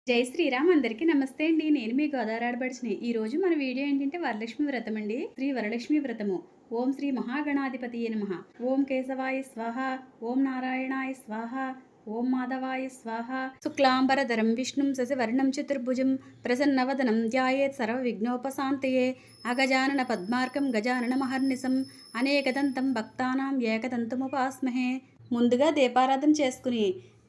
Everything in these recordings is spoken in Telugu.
జై శ్రీరామ్ అందరికీ నమస్తే అండి. నేను మీ గోదావరి ఆడపడిచిని. ఈ రోజు మన వీడియో ఏంటంటే వరలక్ష్మి వ్రతం అండి. శ్రీ వరలక్ష్మి వ్రతము. ఓం శ్రీ మహాగణాధిపతియే నమః. ఓం కేశవాయ స్వాహ. ఓం నారాయణాయ స్వాహ. ఓం మాధవాయ స్వాహ. శుక్లాంబరధరం విష్ణుం శశివర్ణం చతుర్భుజం ప్రసన్నవదనం ధ్యాయేత్ సర్వ విఘ్నోపశాంతయే అగజానన పద్మార్కం గజానన మహర్నిశం అనేకదంతం భక్తానాం ఏకదంతముపాస్మహే. ముందుగా దీపారాధన చేసుకుని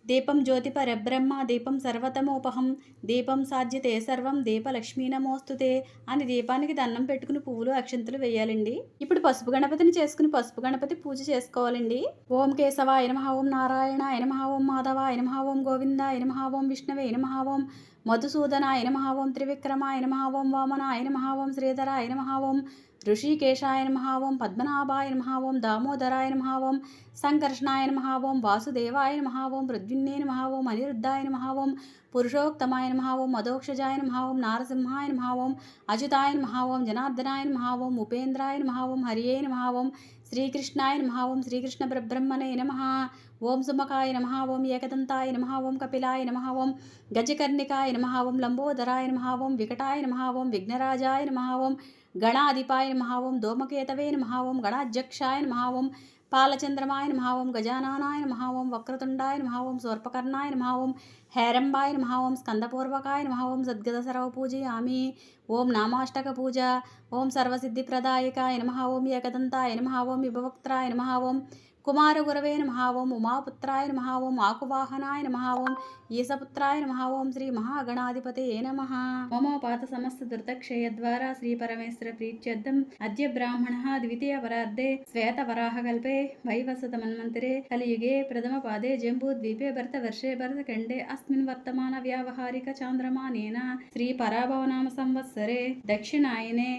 దీపం జ్యోతి పరబ్రహ్మ దీపం సర్వతమోపహం దీపం సాధ్యతే సర్వం దీపలక్ష్మీ నమోస్తుతే అని దీపానికి దండం పెట్టుకుని పువ్వులు అక్షంతలు వేయాలండి. ఇప్పుడు పసుపు గణపతిని చేసుకుని పసుపు గణపతి పూజ చేసుకోవాలండి. ఓం కేశవాయ నమః. ఓం నారాయణాయ నమః. ఓం మాధవాయ నమః. ఓం గోవిందాయ నమః. ఓం విష్ణవే నమః. ఓం మధుసూదనాయ నమః. ఓం త్రివిక్రమాయ నమః. ఓం వామనాయ నమః. ఓం శ్రీధరాయ నమః. ఓం ఋషికేశాయ నమః. ఓం పద్మనాభాయ నమః. ఓం దామోదరాయ నమః. ఓం సంకర్షణాయ నమః. ఓం వాసుదేవాయ నమః. ఓం పృథ్విన్నే నమః. ఓం అనిరుద్ధాయ నమః. ఓం పురుషోత్తమాయ నమః. ఓం మదోక్షజాయ నమః. ఓం నారసింహాయ నమః. ఓం అచ్యుతాయ నమః. ఓం జనార్దనాయ నమః. ఓం ఉపేంద్రాయ నమః. ఓం హరియే నమః. ఓం శ్రీకృష్ణాయ నమః. ఓం శ్రీకృష్ణ పరబ్రహ్మణే నమః. ఓం సుమకాయ నమః. ఓం ఏకదంతాయ నమః. ఓం కపిలాయ నమః. ఓం గజకర్ణికాయ నమః. ఓం లంబోదరాయ నమః. ఓం వికటాయ నమః. ఓం విఘ్నరాజాయ నమః. ఓం గణాధిపాయ నమః. ఓం ధూమకేతవే నమః. ఓం గణాధ్యక్షాయ నమః. ఓం పాలచంద్రమాయ నమః. ఓం గజానానాయ నమః. ఓం వక్రతుండాయ నమః. ఓం స్వర్పకర్ణాయ నమః. ఓం హేరంబాయ నమః. ఓం స్కందపూర్వకాయ నమః. ఓం సద్గద సర్వ పూజయామి. ఓం నామాష్టక పూజ. ఓం సర్వసిద్ధిప్రదాయకాయ నమః. ఓం ఏకదంతాయ నమః. ఓం విభవక్త్రాయ నమః. ఓం కుమారగురవే నమః. ఓం ఉమాపుత్రాయ నమః. ఓం ఆకువాహనాయ నమః. ఓం ఈశపుత్రాయ నమః. ఓం శ్రీ మహాగణాధిపతయే నమః. మమోపాత సమస్త దుర్దక్షయ ద్వారా శ్రీ పరమేశ్వర ప్రీత్యర్థం అద్య బ్రాహ్మణః ద్వితీయ పరార్ధే శ్వేత వరాహకల్పే వైవస్వత మన్వంతరే కలియుగే ప్రథమ పాదే జంబూద్వీపే భరతవర్షే భరతఖండే అస్మిన్ వర్తమాన వ్యావహారిక చాంద్రమానేన శ్రీ పరాభవనామ సంవత్సరే దక్షిణాయనే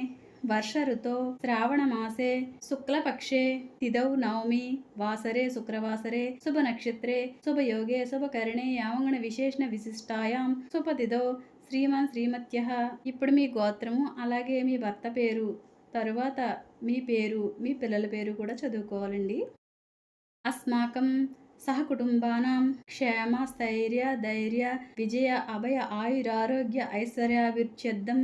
వర్ష ఋతో శ్రావణ మాసే శుక్లపక్షే తిథౌ నవమి వాసరే శుక్రవాసరే శుభ నక్షత్రే శుభయోగే శుభకరణే యావంగణ విశేషణ విశిష్టాయాం శుభతిథౌ శ్రీమాన్ శ్రీమత్యః. ఇప్పుడు మీ గోత్రము అలాగే మీ భర్త పేరు తరువాత మీ పేరు మీ పిల్లల పేరు కూడా చదువుకోవాలండి. అస్మాకం సహకుటుంబానాం క్షేమ స్థైర్య ధైర్య విజయ అభయ ఆయురారోగ్య ఐశ్వర్యాభివృద్ధ్యర్థం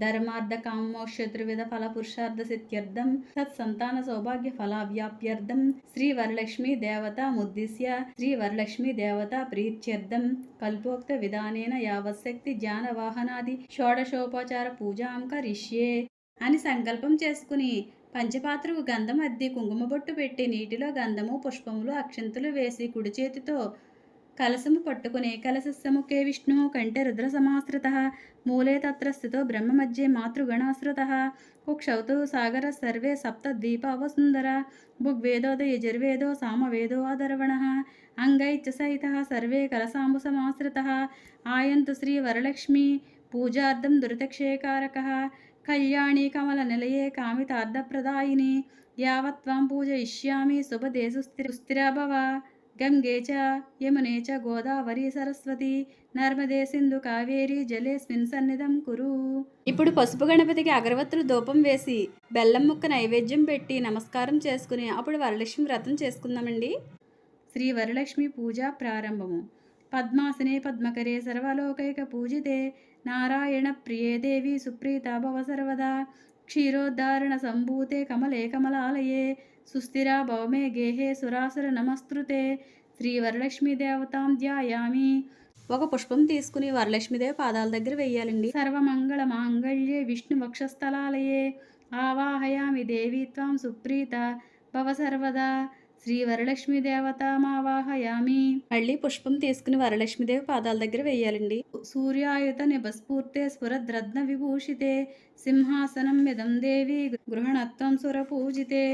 ధర్మార్థ కామోక్షత్రివిధ ఫల పురుషార్థ సిద్ధ్యర్థం సత్సంతాన సౌభాగ్య ఫలావ్యాప్యర్థం శ్రీ వరలక్ష్మీ దేవత ముద్దిశ్య శ్రీ వరలక్ష్మీ దేవత ప్రీత్యర్థం కల్పోక్త విధానేన యావశక్తి జ్ఞాన వాహనాది షోడశోపచార పూజాం కరిష్యే అని సంకల్పం చేసుకుని పంచపాత్రకు గంధం అద్ది కుంకుమ బొట్టు పెట్టి నీటిలో గంధము పుష్పములు అక్షంతులు వేసి కుడి చేతితో కలసము పట్టుకుని కలశస్సముఖే విష్ణు కంఠే రుద్ర సమాశ్రిత మూలే తత్ర స్థితో బ్రహ్మ మధ్యే మాతృగణాశ్రిత కుక్షౌతు సాగర సర్వే సప్త ద్వీపావసుందర భుగ్వేదోద యజుర్వేదో సామవేదో అధర్వణ అంగైచ్చ సహిత సర్వే కలసాంబు సమాశ్రిత ఆయంతు శ్రీ వరలక్ష్మి పూజార్థం దురితక్షయకారక కళ్యాణి కమల నిలయే కామితార్థప్రదాయిని యావత్వాం పూజయిష్యామి శుభదే సుస్థిరా భవ గంగే చ యమునే చ గోదావరి సరస్వతి నర్మదే సింధు కావేరి జలేస్మిన్ సన్నిధం కురు. ఇప్పుడు పసుపు గణపతికి అగరవత్తులు ధూపం వేసి బెల్లం ముక్క నైవేద్యం పెట్టి నమస్కారం చేసుకుని అప్పుడు వరలక్ష్మి వ్రతం చేసుకుందామండి. శ్రీ వరలక్ష్మి పూజ ప్రారంభము. పద్మాసనే పద్మకరే సర్వలోకైక పూజితే నారాయణ ప్రియే దేవి సుప్రీత భవ సర్వదా క్షీరోద్ధారణ సంభూతే కమలే కమలాలయే సుస్థిరా భవమే గేహే సురాసుర నమస్కృతే శ్రీ వరలక్ష్మీ దేవతాం ధ్యాయామి. ఒక పుష్పం తీసుకుని వరలక్ష్మీదేవి పాదాల దగ్గర వేయాలండి. సర్వమంగళ మాంగళ్యే విష్ణు వక్షస్థలాలయే ఆవాహయామి దేవి త్వాం సుప్రీత భవ సర్వదా శ్రీ వరలక్ష్మీ దేవతామావాహయామి. మళ్ళీ పుష్పం తీసుకుని వరలక్ష్మీదేవి పాదాల దగ్గర వేయాలండి. సూర్యాయుత నిభస్ఫూర్తే స్ఫురద్రత్న విభూషితే సింహాసనం మిదం దేవి గృహణత్వం సురపూజితే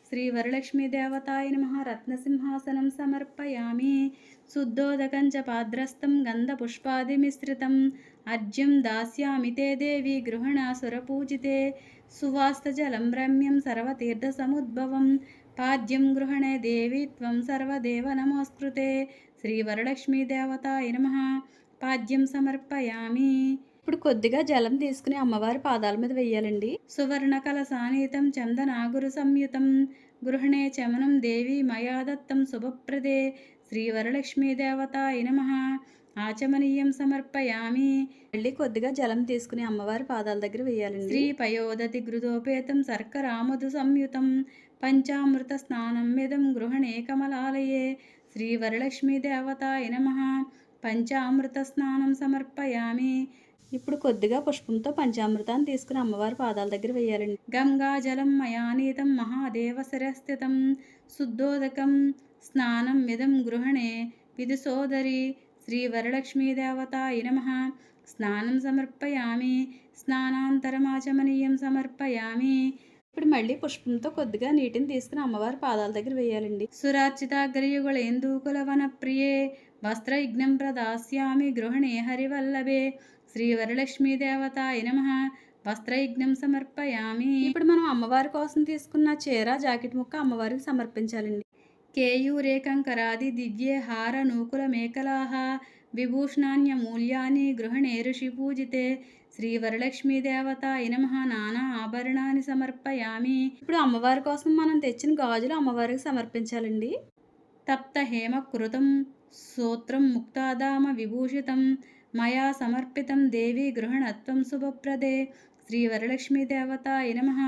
శ్రీ వరలక్ష్మీ దేవతాయ నమః. రత్నసింహాసనం సమర్పయామి. శుద్ధోదకం చ పాద్రస్తం గంధపుష్పాదిమిశ్రితం అర్జ్యం దాస్యామి తే దేవి గృహణ సురపూజితే సువాస్తజలం రమ్యం సర్వతీర్థసముద్భవం పాద్యం గృహణే దేవి త్వం సర్వదేవ నమస్కృతే శ్రీ వరలక్ష్మీ దేవతాయ నమః. పాద్యం సమర్పయామి. ఇప్పుడు కొద్దిగా జలం తీసుకుని అమ్మవారి పాదాల మీద వేయాలండి. సువర్ణ కలసానీతం చందనాగురు సంయుతం గృహణే చమనం దేవి మయా దత్తం శుభప్రదే శ్రీ వరలక్ష్మీ దేవతాయ నమః. ఆచమనీయం సమర్పయామి. మళ్ళీ కొద్దిగా జలం తీసుకుని అమ్మవారి పాదాల దగ్గర వేయాలండి. శ్రీ పయోదతి గృదోపేతం శర్కరామధు సంయుతం పంచామృత స్నానం మిదం గృహణే కమలాలయే శ్రీ వరలక్ష్మీ దేవతాయ నమః. పంచామృత స్నానం సమర్పయామి. ఇప్పుడు కొద్దిగా పుష్పంతో పంచామృతాన్ని తీసుకుని అమ్మవారి పాదాల దగ్గర వేయాలండి. గంగా జలం మయానీతం మహాదేవ శిరస్థితం శుద్ధోదకం స్నానం మిదం గృహణే విధు సోదరి శ్రీ వరలక్ష్మీ దేవతాయ నమః. స్నానం సమర్పయామి. స్నానాంతరమాచమనీయం సమర్పయామి. ఇప్పుడు మళ్ళీ పుష్పంతో కొద్దిగా నీటిని తీసుకుని అమ్మవారి పాదాల దగ్గర వేయాలండి. సురార్చితాగ్రయుగుళేందూకుల వన ప్రియే వస్త్రయజ్ఞం ప్రదాస్యామి గృహణే హరివల్లభే శ్రీ వరలక్ష్మీ దేవతాయ నమః. వస్త్రయజ్ఞం సమర్పయామి. ఇప్పుడు మనం అమ్మవారి కోసం తీసుకున్న చీర జాకెట్ ముక్క అమ్మవారికి సమర్పించాలండి. కేయూరే కంకరాది దివ్యే హార నూకుల మేకలాహ విభూషణాన్యమూల్యాని గృహణే ఋషి పూజితే శ్రీ వరలక్ష్మీ దేవతాయ నమః. నానా ఆభరణాన్ని సమర్పయామి. ఇప్పుడు అమ్మవారి కోసం మనం తెచ్చిన గాజులు అమ్మవారికి సమర్పించాలండి. తప్త హేమకృతం సూత్రం ముక్తాదామ విభూషితం మయా సమర్పితం దేవి గృహణత్వం శుభప్రదే శ్రీ వరలక్ష్మీ దేవతాయ నమః.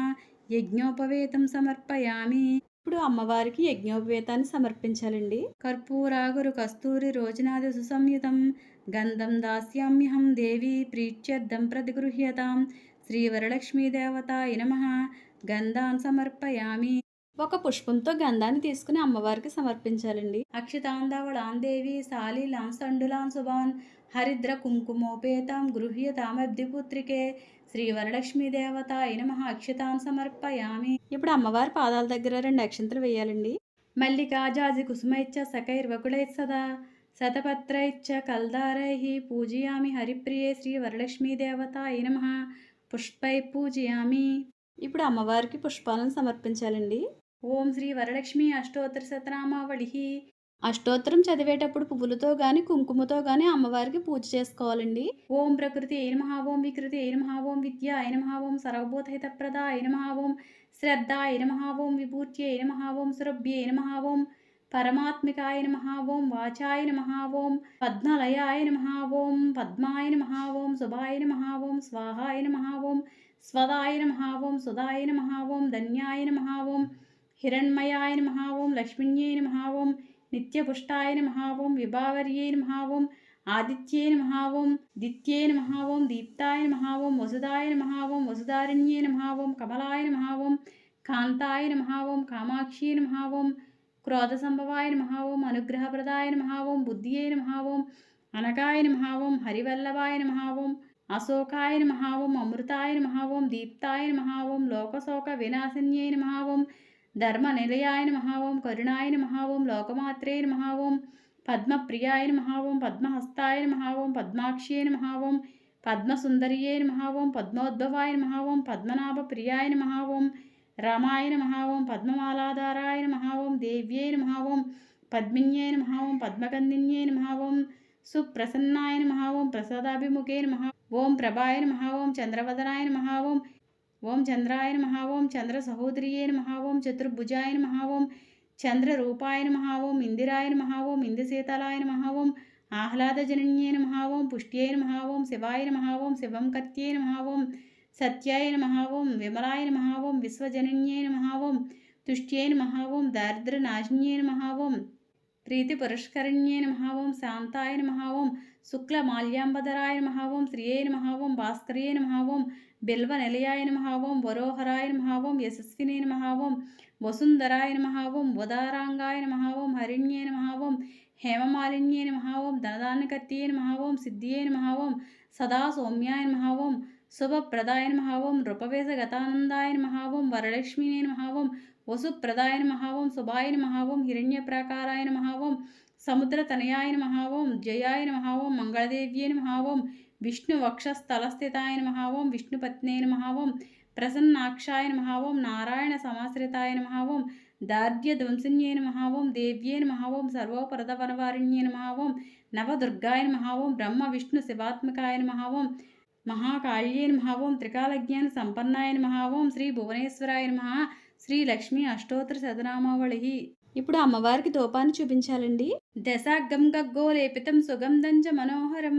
యజ్ఞోపవేతం సమర్పయామి. ఇప్పుడు అమ్మవారికి యజ్ఞోపవేతాన్ని సమర్పించాలండి. కర్పూరాగురు కస్తూరి రోజనాది సుసంయుతం గంధం దాస్యామ్యహం దేవి ప్రీత్యర్థం ప్రతిగృహ్యతాం శ్రీ వరలక్ష్మీ దేవతాయ నమః. గంధాన్ సమర్పయామి. ఒక పుష్పంతో గంధాన్ని తీసుకుని అమ్మవారికి సమర్పించాలండి. అక్షితాంధవళాన్ దేవి సాలీలాన్ సండులాన్ శుభాన్ హరిద్ర కుంకుమోపేతాం గృహ్యతామబ్ధిపుత్రికే శ్రీ వరలక్ష్మీ దేవతాయ నమః. అక్షితాన్ సమర్పయామి. ఇప్పుడు అమ్మవారి పాదాల దగ్గర 2 అక్షంతలు వేయాలండి. మల్లికా జాజి కుసుమైచ్చ సకైర్వకులైః సదా శతపత్రైశ్చ కల్దారైః పూజయామి హరిప్రియే శ్రీ వరలక్ష్మీ దేవతాయ నమః. పుష్పై పూజయామి. ఇప్పుడు అమ్మవారికి పుష్పాలను సమర్పించాలండి. ఓం శ్రీ వరలక్ష్మి అష్టోత్తర శతనామావళి. అష్టోత్తరం చదివేటప్పుడు పువ్వులతో గాని కుంకుమతో గాని అమ్మవారికి పూజ చేసుకోవాలండి. ఓం ప్రకృతి అయిన మహా ఓం వికృతి అయిన మహా ఓం విద్య అయిన మహా ఓం సర్వభూతహితప్రద అయిన మహా ఓం శ్రద్ధ అయిన మహా ఓం విభూతి అయిన మహా ఓం సురభ్య అయిన మహా ఓం పరమాత్మికాయ నమః ఓం వాచాయ నమః ఓం పద్మలయాయ నమః ఓం పద్మాయ నమః ఓం శుభాయ నమః ఓం స్వాహాయ నమః ఓం స్వదాయ నమః ఓం సుదాయ నమః ఓం ధన్యాయ నమః ఓం హిరణ్మయాయ నమః ఓం లక్ష్మీన్యై నమః ఓం నిత్యపుష్టాయ నమః ఓం విభావర్యై నమః ఓం ఆదిత్యై నమః ఓం దిత్యై నమః ఓం దీప్తాయ నమః ఓం వసుదాయ నమః ఓం వసుధారిణ్యై నమః ఓం కమలాయ నమః ఓం కాంతాయ నమః ఓం కామాక్షి నమః ఓం క్రోధ సంభవాయ నమః ఓం అనుగ్రహప్రదాయ నమః ఓం బుద్ధియై నమః ఓం అనకాయ నమః ఓం హరివల్లభాయ నమః ఓం అశోకాయ నమః ఓం అమృతాయ నమః ఓం దీప్తాయ నమః ఓం లోకశోక వినాశిన్యై నమః ఓం ధర్మనిలయాయ నమః ఓం కరుణాయ నమః ఓం లోకమాత్రే నమః ఓం పద్మప్రియాయ నమః ఓం పద్మహస్తాయ నమః ఓం పద్మాక్ష్యై నమః ఓం పద్మసుందర్యై నమః ఓం పద్మోద్భవాయ నమః ఓం పద్మనాభప్రియాయ నమః ఓం రామాయ నమః ఓం పద్మమాలాధారాయ నమః ఓం దేవ్యై నమః ఓం పద్మిన్యై నమః ఓం పద్మకందిన్యై నమః ఓం సుప్రసన్నాయ నమః ఓం ప్రసాదాభిముఖే నమః ఓం ప్రభాయ నమః ఓం చంద్రవదనాయ నమః ఓం ఓం చంద్రాయ నమః ఓం చంద్ర సహోదరియే నమః ఓం చతుర్భుజాయ నమః ఓం చంద్రరూపాయ నమః ఓం ఇందిరాయ నమః ఓం ఇందుశీతలాయ నమః ఓం ఆహ్లాదజనన్యే నమః ఓం పుష్ట్యై నమః ఓం శివాయ నమః ఓం శివం కర్త్యై నమః ఓం సత్యాయ నమః ఓం విమలాయ నమః ఓం విశ్వజనన్యే నమః ఓం తుష్ట్యై నమః ఓం దారిద్ర్యనాశిన్యే నమః ఓం ప్రీతి పురస్కరణ్యే నమః ఓం శాంతాయ నమః ఓం శుక్లమాల్యాంబధరాయ నమః ఓం శ్రియై నమః ఓం భాస్కర్యై నమః ఓం బిల్వనిలయాయ నమః ఓం వరోహరాయ నమః ఓం యశస్వినే నమః ఓం వసుంధరాయ నమః ఓం ఉదారాంగాయ నమః ఓం హరిణ్యే నమః ఓం హేమమాలిన్యే నమః ఓం ధనదానకర్త్యై నమః ఓం సిద్ధియై నమః ఓం సదా సౌమ్యాయ నమః ఓం శుభప్రదాయ నమః ఓం నృపవేశగతానందాయ నమః ఓం వరలక్ష్మీనే నమః ఓం వసుప్రదాయ నమః ఓం శుభాయ నమః ఓం హిరణ్యప్రాకారాయ నమః ఓం సముద్రతనయాయ నమః ఓం జయాయ నమః ఓం మంగళదేవ్యై నమః ఓం విష్ణువక్షస్థలస్థితాయ నమః ఓం విష్ణుపత్నే నమః ఓం ప్రసన్నాక్షాయ నమః ఓం నారాయణ సమాశ్రితాయ నమః ఓం దార్ఢ్యధ్వంసిన్యై నమః ఓం దేవ్యై నమః ఓం సర్వోపరదవనవారిణ్యై నమః ఓం నవదుర్గాయ నమః ఓం బ్రహ్మ విష్ణు శివాత్మకాయ నమః ఓం మహాకాళ్యై నమః ఓం త్రికాలజ్ఞాన సంపన్నాయ నమః ఓం శ్రీ భువనేశ్వరాయ నమః. శ్రీ లక్ష్మీ అష్టోత్తర శతనామావళి. ఇప్పుడు అమ్మవారికి ధూపాన్ని చూపించాలండి. దశాగ్గం గగ్గోలేపితం సుగంధం చ మనోహరం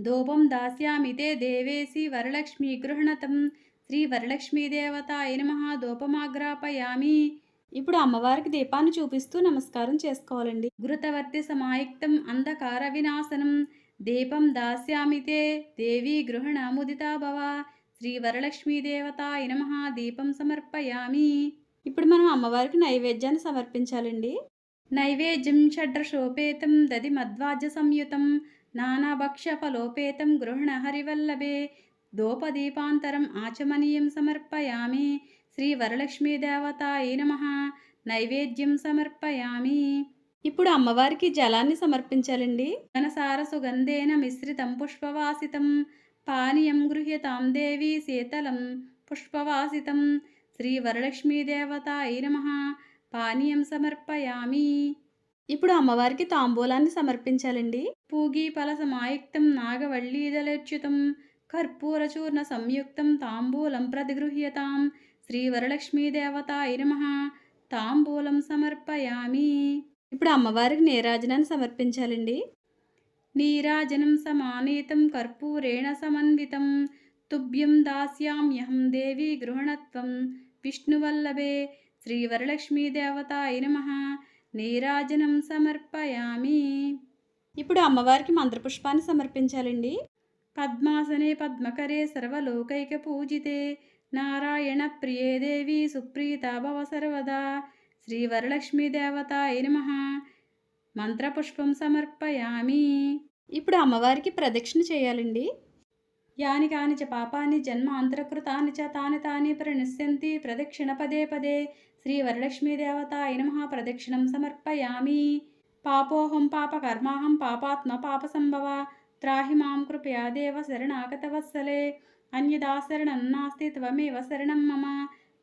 ధూపం దాస్యామి తే దేవేసి వరలక్ష్మీ గృహణతం శ్రీ వరలక్ష్మీ దేవతాయ నమః ధూపమాగ్రాపయామి. ఇప్పుడు అమ్మవారికి దీపాన్ని చూపిస్తూ నమస్కారం చేసుకోవాలండి. ఘృతవర్తి సమాయుక్తం అంధకార వినాశనం దీపం దాస్యామి తే దేవీ గృహణ ముదితా భవ శ్రీ వరలక్ష్మీ దేవతాయ నమః దీపం సమర్పయామి. ఇప్పుడు మనం అమ్మవారికి నైవేద్యాన్ని సమర్పించాలండి. నైవేద్యం షడ్రశోపేతం దది మధ్వాజ్య సంయుతం నానాభక్ష్య ఫలోపేతం గృహణ హరివల్లభే దోపదీపాంతరం ఆచమనీయం సమర్పయామి శ్రీ వరలక్ష్మీ దేవతాయ నమః నైవేద్యం సమర్పయామి. ఇప్పుడు అమ్మవారికి జలాన్ని సమర్పించాలండి. ఘనసార సుగంధేన మిశ్రితం పుష్పవాసితం పానీయం గృహ్యతాం దేవి శీతలం పుష్పవాసితం శ్రీ వరలక్ష్మీ దేవతాయ నమః పానీయం సమర్పయామి. ఇప్పుడు అమ్మవారికి తాంబూలాన్ని సమర్పించాలండి. పూగి ఫల సమాయుక్తం నాగవల్లీదలచ్యుతం కర్పూరచూర్ణ సంయుక్తం తాంబూలం ప్రతిగృహ్యతాం శ్రీ వరలక్ష్మీ దేవతాయ నమః తాంబూలం సమర్పయామి. ఇప్పుడు అమ్మవారికి నీరాజనాన్ని సమర్పించాలండి. నీరాజనం సమానీతం కర్పూరేణ సమన్వితం తుభ్యం దాస్యామ్యహం దేవి గృహణత్వం విష్ణువల్లభే శ్రీ వరలక్ష్మీ దేవతాయ నమః నీరాజనం సమర్పయామి. ఇప్పుడు అమ్మవారికి మంత్రపుష్పాన్ని సమర్పించాలండి. పద్మాసనే పద్మకరే సర్వలోకైక పూజితే నారాయణ ప్రియే దేవి సుప్రీత భవ సర్వదా శ్రీ వరలక్ష్మీ దేవతాయ నమః మంత్రపుష్పం సమర్పయామి. ఇప్పుడు అమ్మవారికి ప్రదక్షిణ చేయాలండి. యాని కాని చ పాపాని జన్మాంతరకృతాని చ తాని తాని ప్రణశ్యంతి ప్రదక్షిణ పదే పదే శ్రీ వరలక్ష్మీ దేవతాయ నమః ప్రదక్షిణం సమర్పయామి. పాపోహం పాపకర్మాహం పాపాత్మ పాపసంభవ త్రాహి మాం కృపయా దేవ శరణాగత వత్సలే అన్యదా శరణం నాస్తి త్వమేవ శరణం మమ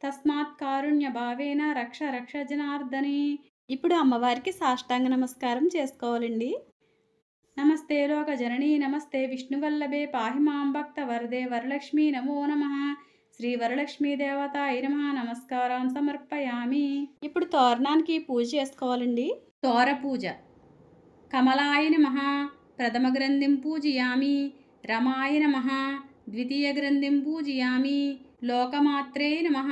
తస్మాత్ కారుణ్య భావేన రక్ష రక్ష జనార్దని. ఇప్పుడు అమ్మవారికి సాష్టాంగ నమస్కారం చేసుకోవాలండి. నమస్తే లోక జననీ నమస్తే విష్ణువల్లభే పాహి మాం భక్త వరదే వరలక్ష్మీ నమో నమః శ్రీ వరలక్ష్మీ దేవతాయ నమః నమస్కారం సమర్పయామి. ఇప్పుడు తోరణానికి పూజ చేసుకోవాలండి. తోర పూజ. కమలాయ నమః ప్రథమ గ్రంథిం పూజయామి రమాయ నమః ద్వితీయ గ్రంథిం పూజయామి లోకమాత్రే నమః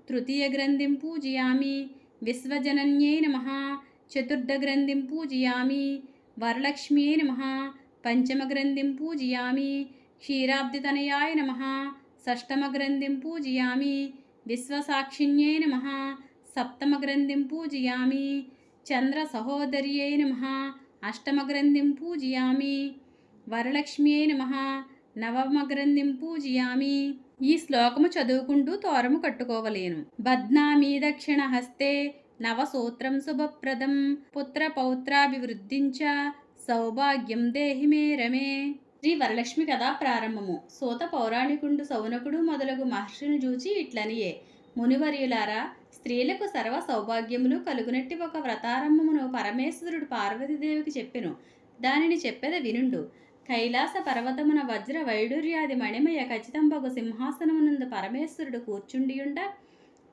తృతీయ గ్రంథిం పూజయామి విశ్వజనన్యై నమః చతుర్థ గ్రంథిం పూజయామి వరలక్ష్మ్యై నమః పంచమ గ్రంథిం పూజయామి క్షీరాబ్దితనయాయ నమః షష్టమ గ్రంథిం పూజయామి విశ్వసాక్షిణ్యై నమః సప్తమ గ్రంథిం పూజయామి చంద్ర సహోదర్యై నమః అష్టమ గ్రంథిం పూజయామి వరలక్ష్మ్యై నమః నవమ గ్రంథిం పూజయామి. ఈ శ్లోకము చదువుకుంటూ తోరము కట్టుకోవలేను. బధ్నామి దక్షిణ హస్తే నవసూత్రం శుభప్రదం పుత్ర పౌత్రాభివృద్ధించ సౌభాగ్యం దేహి మే రమే. శ్రీ వరలక్ష్మి కథ ప్రారంభము. సూత పౌరాణికుండు సౌనకుడు మొదలగు మహర్షులను చూచి ఇట్లనియే, మునివర్యులారా, స్త్రీలకు సర్వ సౌభాగ్యములు కలుగునట్టి ఒక వ్రతారంభమును పరమేశ్వరుడు పార్వతీదేవికి చెప్పెను. దానిని చెప్పెద వినుండు. కైలాస పర్వతమున వజ్ర వైడూర్యాది మణిమయ ఖచ్చితంబగు సింహాసనమునందు పరమేశ్వరుడు కూర్చుండియుండ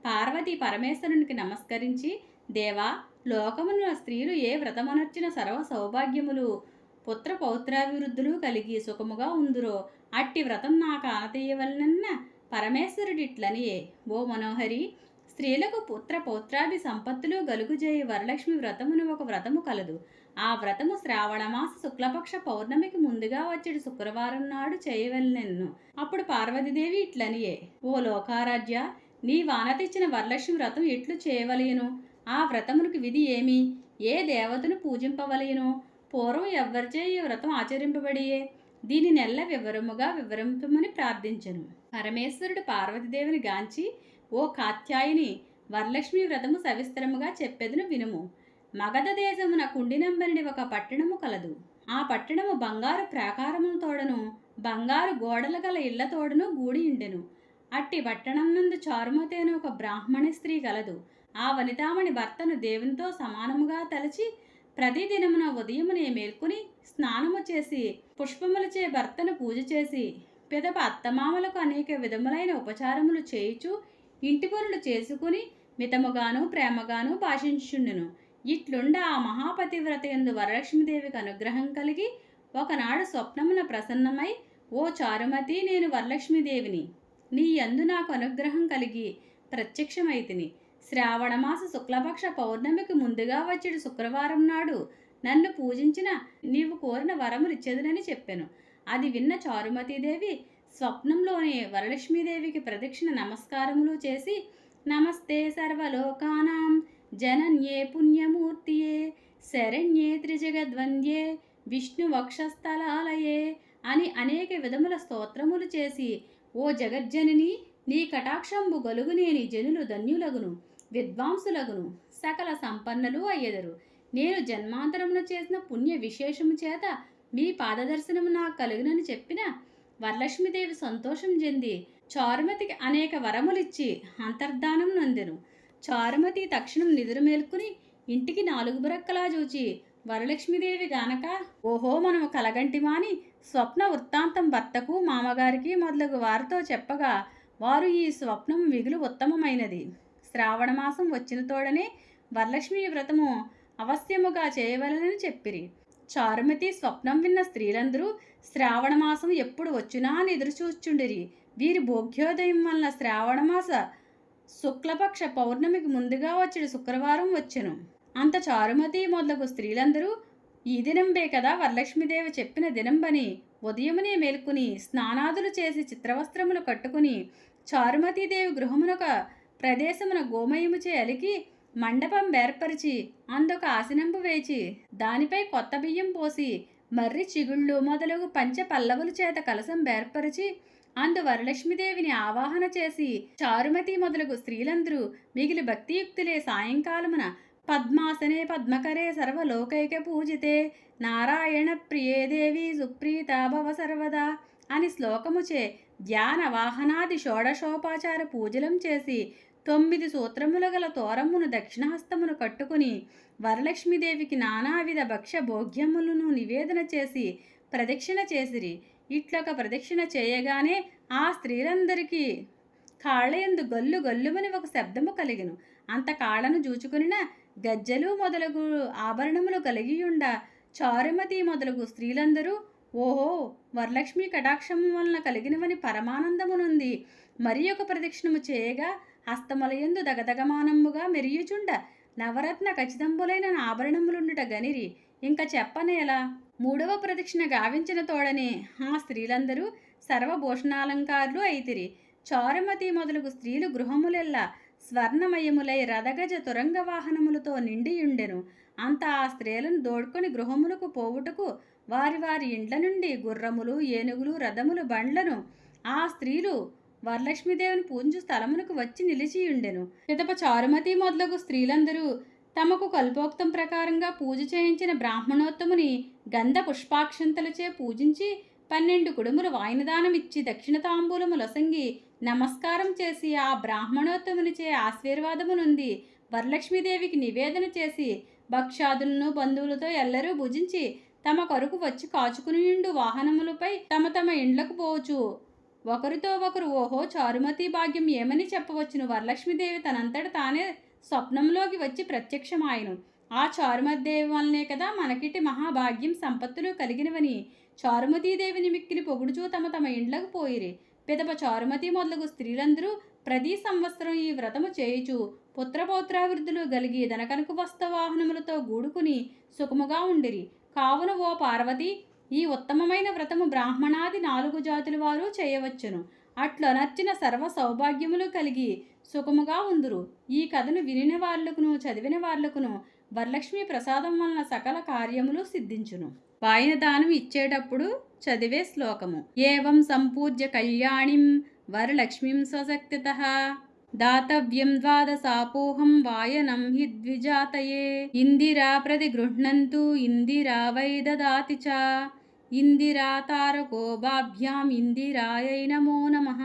పార్వతి పరమేశ్వరునికి నమస్కరించి, దేవా, లోకమున స్త్రీలు ఏ వ్రతమనర్చిన సర్వ సౌభాగ్యములు పుత్ర పౌత్రాభివృద్ధులు కలిగి సుఖముగా ఉందురో అట్టి వ్రతం నాకు ఆనతీయవలనన్న పరమేశ్వరుడిట్లనియే, ఓ మనోహరి, స్త్రీలకు పుత్ర పౌత్రాభి సంపత్తులు గలుగుజేయి వరలక్ష్మి వ్రతమును ఒక వ్రతము కలదు. ఆ వ్రతము శ్రావణమాస శుక్లపక్ష పౌర్ణమికి ముందుగా వచ్చేటి శుక్రవారం నాడు చేయవలెనెను. అప్పుడు పార్వతీదేవి ఇట్లనియే, ఓ లోకారాధ్య, నీ వానతిచ్చిన వరలక్ష్మి వ్రతం ఎట్లు చేయవలయను? ఆ వ్రతమునికి విధి ఏమి? ఏ దేవతను పూజింపవలయను? పూర్వం ఎవ్వరిచే ఈ వ్రతం ఆచరింపబడియే? దీని నెల్ల వివరముగా వివరింపమని ప్రార్థించెను. పరమేశ్వరుడు పార్వతీదేవిని గాంచి, ఓ కాత్యాయిని, వరలక్ష్మి వ్రతము సవిస్తరముగా చెప్పెదను వినుము. మగధ దేశమున కుండినంబరిని ఒక పట్టణము కలదు. ఆ పట్టణము బంగారు ప్రాకారములతోడను బంగారు గోడలు గల ఇళ్లతోడను గూడి ఉండెను. అట్టి పట్టణం నందు చారుమతి అనే ఒక బ్రాహ్మణ స్త్రీ కలదు. ఆ వనితామణి భర్తను దేవునితో సమానముగా తలచి ప్రతిదినమున ఉదయమునే మేల్కొని స్నానము చేసి పుష్పములచే భర్తను పూజ చేసి పిదప అత్తమామలకు అనేక విధములైన ఉపచారములు చేయుచు ఇంటి పనులు చేసుకుని మితముగాను ప్రేమగాను భాషించుండెను. ఇట్లుండ ఆ మహాపతివ్రత యందు వరలక్ష్మీదేవికి అనుగ్రహం కలిగి ఒకనాడు స్వప్నమున ప్రసన్నమై, ఓ చారుమతి, నేను వరలక్ష్మీదేవిని. నీ యందు నాకు అనుగ్రహం కలిగి ప్రత్యక్షమైతిని. శ్రావణమాస శుక్లపక్ష పౌర్ణమికి ముందుగా వచ్చేడు శుక్రవారం నాడు నన్ను పూజించిన నీవు కోరిన వరములిచ్చేదనని చెప్పెను. అది విన్న చారుమతీదేవి స్వప్నంలోనే వరలక్ష్మీదేవికి ప్రదక్షిణ నమస్కారములు చేసి, నమస్తే సర్వలోకానాం జనన్యే పుణ్యమూర్తియే శరణ్యే త్రిజగద్వంద్యే విష్ణు వక్షస్థలాలయే అని అనేక విధముల స్తోత్రములు చేసి, ఓ జగజ్జనని, నీ కటాక్షంబు గలుగునేని జనులు ధన్యులగును, విద్వాంసులగును, సకల సంపన్నులు అయ్యెదరు. నేను జన్మాంతరమున చేసిన పుణ్య విశేషము చేత మీ పాదదర్శనము నాకు కలుగునని చెప్పిన వరలక్ష్మీదేవి సంతోషం చెంది చారుమతికి అనేక వరములిచ్చి అంతర్ధానం నందెను. చారుమతి తక్షణం నిద్ర మేల్కొని ఇంటికి నాలుగు బ్రక్కలా చూచి వరలక్ష్మీదేవి గానక, ఓహో మనము కలగంటిమాని స్వప్న వృత్తాంతం భర్తకు మామగారికి మొదలగు వారితో చెప్పగా, వారు ఈ స్వప్నం మిగులు ఉత్తమమైనది. శ్రావణమాసం వచ్చిన తోడనే వరలక్ష్మీ వ్రతము అవశ్యముగా చేయవలనని చెప్పిరి. చారుమతి స్వప్నం విన్న స్త్రీలందరూ శ్రావణమాసం ఎప్పుడు వచ్చునా అని ఎదురుచూచుండిరి. వీరి భోగ్యోదయం వలన శ్రావణమాస శుక్లపక్ష పౌర్ణమికి ముందుగా వచ్చేడు శుక్రవారం వచ్చెను. అంత చారుమతి మొదలగు స్త్రీలందరూ ఈ దినంబే కదా వరలక్ష్మీదేవి చెప్పిన దినంబని ఉదయమునే మేల్కొని స్నానాదులు చేసి చిత్రవస్త్రములు కట్టుకుని చారుమతీదేవి గృహమునొక ప్రదేశమున గోమయముచే అలికి మండపం ఏర్పరిచి అందుక ఆసనంబు వేచి దానిపై కొత్త బియ్యం పోసి మర్రి చిగుళ్ళు మొదలగు పంచ పల్లవుల చేత కలసం ఏర్పరిచి అందు వరలక్ష్మీదేవిని ఆవాహన చేసి చారుమతి మొదలగు స్త్రీలందరూ మిగిలి భక్తియుక్తులే సాయంకాలమున పద్మాసనే పద్మకరే సర్వలోకైక పూజితే నారాయణ ప్రియే దేవి సుప్రీత భవ సర్వదా అని శ్లోకముచే ధ్యాన వాహనాది షోడశోపాచార పూజలం చేసి 9 సూత్రములు గల తోరమును దక్షిణహస్తమును కట్టుకుని వరలక్ష్మీదేవికి నానావిధ భక్ష్య భోగ్యములను నివేదన చేసి ప్రదక్షిణ చేసిరి. ఇట్లొక ప్రదక్షిణ చేయగానే ఆ స్త్రీలందరికీ కాళ్ళయందు గల్లు గల్లుమని ఒక శబ్దము కలిగెను. అంత కాళ్ళను జూచుకునిన గజ్జలు మొదలగు ఆభరణములు కలిగియుండ చారుమతి మొదలగు స్త్రీలందరూ, ఓహో వరలక్ష్మి కటాక్షము వలన కలిగినవని పరమానందమునుంది. మరి ఒక ప్రదక్షిణము చేయగా హస్తములయందు దగదగమానముగా మెరియుచుండ నవరత్న ఖచ్చితంబులైన ఆభరణములుండుట గనిరి. ఇంక చెప్పనేలా. 3వ ప్రదక్షిణ గావించిన తోడనే ఆ స్త్రీలందరూ సర్వభూషణాలంకారులు అయితిరి. చారుమతి మొదలగు స్త్రీలు గృహములెల్లా స్వర్ణమయములై రథగజ తురంగ వాహనములతో నిండియుండెను. అంత ఆ స్త్రీలను దోడ్కొని గృహములకు పోవుటకు వారి వారి ఇండ్ల నుండి గుర్రములు, ఏనుగులు, రథములు, బండ్లను ఆ స్త్రీలు వరలక్ష్మీదేవిని పూజించు స్థలమునకు వచ్చి నిలిచియుండెను. పిదప చారుమతి మొదలగు స్త్రీలందరూ తమకు కల్పోక్తం ప్రకారంగా పూజ చేయించిన బ్రాహ్మణోత్తముని గంధ పుష్పాక్షంతలచే పూజించి 12 కుడుములు వాయినదానమిచ్చి దక్షిణ తాంబూలము లొసంగి నమస్కారం చేసి ఆ బ్రాహ్మణోత్తమునిచే ఆశీర్వాదమునుంది వరలక్ష్మీదేవికి నివేదన చేసి భక్షాదులను బంధువులతో ఎల్లరూ భుజించి తమ కొరకు వచ్చి కాచుకునియుండు వాహనములపై తమ తమ ఇండ్లకు పోవచ్చు ఒకరితో ఒకరు, ఓహో చారుమతి భాగ్యం ఏమని చెప్పవచ్చును. వరలక్ష్మీదేవి తనంతట తానే స్వప్నంలోకి వచ్చి ప్రత్యక్షమాయను. ఆ చారుమతిదేవి వల్లనే కదా మనకిటి మహాభాగ్యం సంపత్తులు కలిగినవని చారుమతీదేవిని మిక్కిలి పొగుడుచూ తమ తమ ఇండ్లకు పోయిరి. పిదప చారుమతి మొదలగు స్త్రీలందరూ ప్రతి సంవత్సరం ఈ వ్రతము చేయుచు పుత్రపౌత్రాభివృద్ధులు గలిగి ధనకనక వస్తవాహనములతో గూడుకుని సుఖముగా ఉండిరి. కావున ఓ పార్వతి, ఈ ఉత్తమమైన వ్రతము బ్రాహ్మణాది 4 జాతుల వారు చేయవచ్చును. అట్లా నచ్చిన సర్వ సౌభాగ్యములు కలిగి సుఖముగా ఉందురు. ఈ కథను వినిన వార్లకును చదివిన వార్లకును వరలక్ష్మి ప్రసాదం వలన సకల కార్యములు సిద్ధించును. వాయిన దానం ఇచ్చేటప్పుడు చదివే శ్లోకము. ఏవం సంపూజ్య కళ్యాణిం వరలక్ష్మీం స్వశక్తితః దాతవ్యం ద్వాదశాపోహం వాయనం హి ద్విజాతయే ఇందిరా ప్రతిగృహ్ణంతు ఇందిరా వై దదాతి చ ఇందిరా తారకో బాభ్యాం ఇందిరాయై నమో నమః.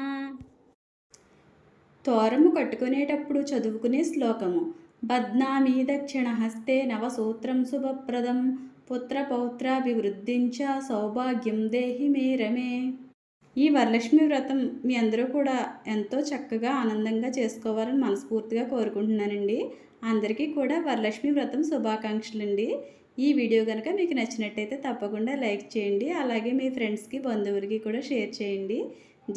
తోరము కట్టుకునేటప్పుడు చదువుకునే శ్లోకము. బధ్నామి దక్షిణ హస్తే నవసూత్రం శుభప్రదం పుత్రపౌత్రాభివృద్ధించ సౌభాగ్యం దేహి మే రమే. ఈ వరలక్ష్మి వ్రతం మీ అందరూ కూడా ఎంతో చక్కగా ఆనందంగా చేసుకోవాలని మనస్ఫూర్తిగా కోరుకుంటున్నానండి. అందరికీ కూడా వరలక్ష్మి వ్రతం శుభాకాంక్షలండి. ఈ వీడియో కనుక మీకు నచ్చినట్టయితే తప్పకుండా లైక్ చేయండి. అలాగే మీ ఫ్రెండ్స్కి బంధువులకి కూడా షేర్ చేయండి.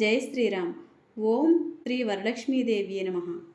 జై శ్రీరామ్. ఓం శ్రీ వరలక్ష్మీదేవి నమః.